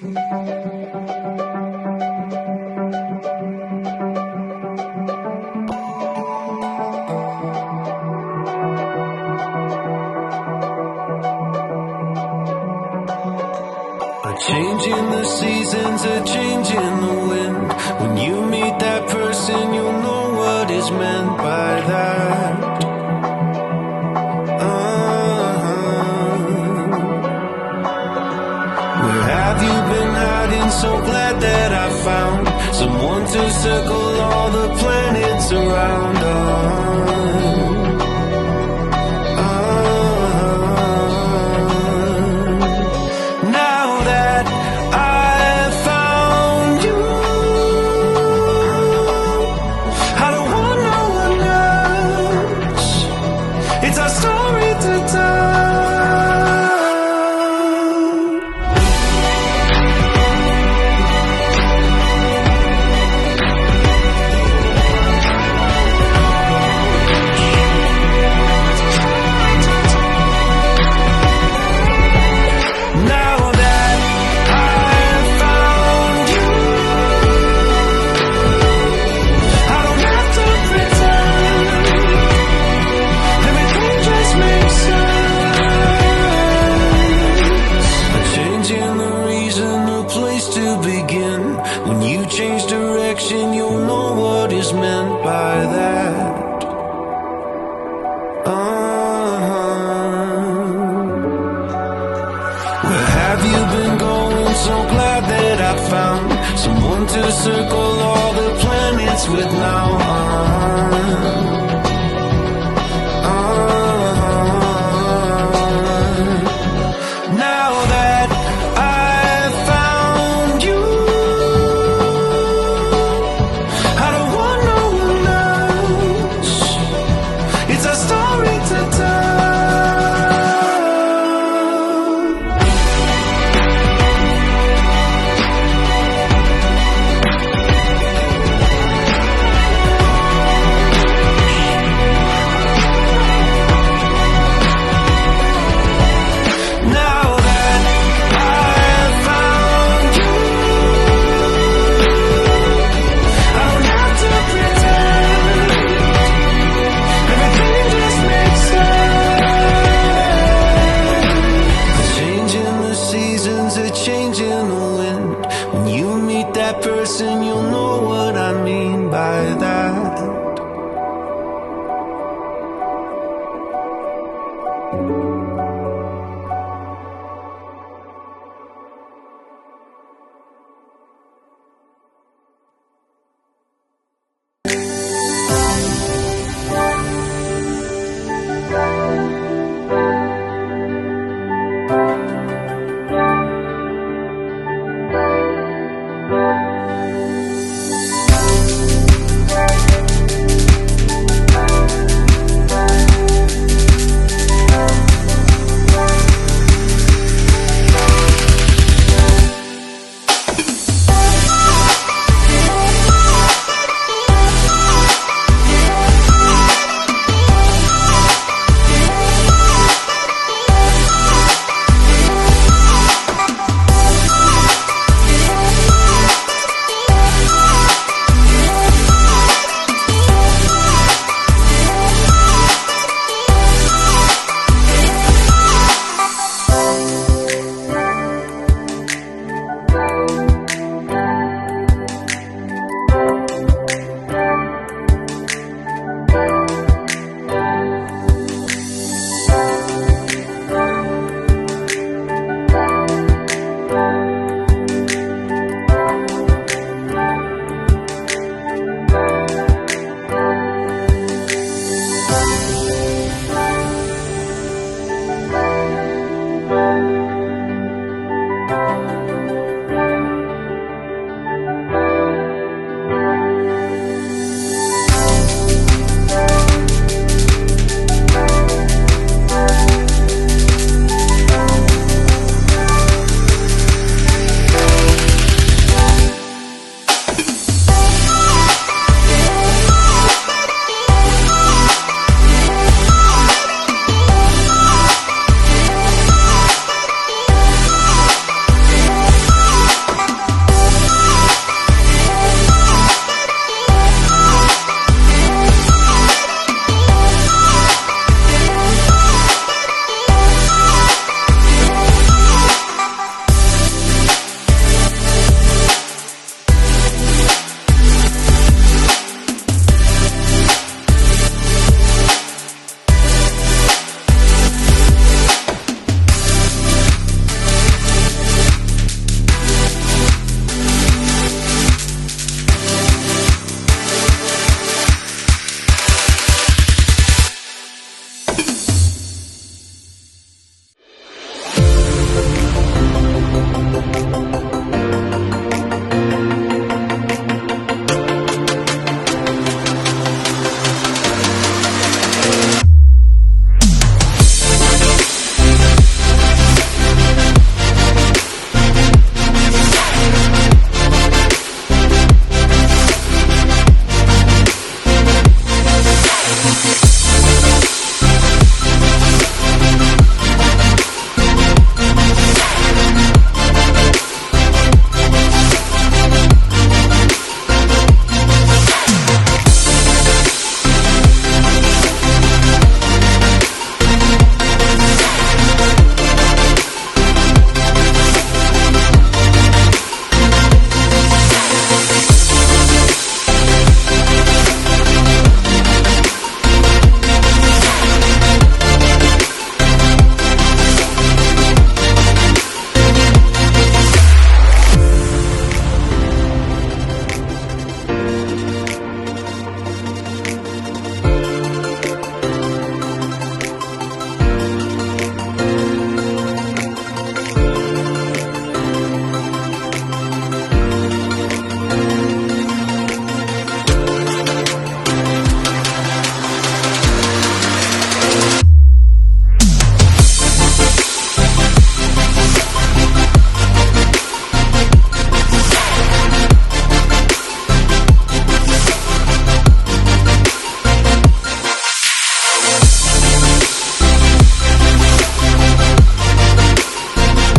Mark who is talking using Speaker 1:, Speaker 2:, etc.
Speaker 1: A change in the seasons, a change in the wind. When you meet that person, you'll know what is meant by that. Where have you been hiding? So glad that I found someone to circle all the planets around. It's our story to tell. Now that I've found you, I don't have to pretend. Everything just makes sense. A change in the reason, a place to begin. When you change direction, you'll know what is meant by that. Where have you been going? So glad that I found someone to circle all the planets with now. Now that I've found you, I don't want no one else. It's a story to tell. Now that I've found you, I don't have to pretend. Everything just makes sense. A change in the seasons, a change in the wind. When you meet that person, you'll know what I mean by that.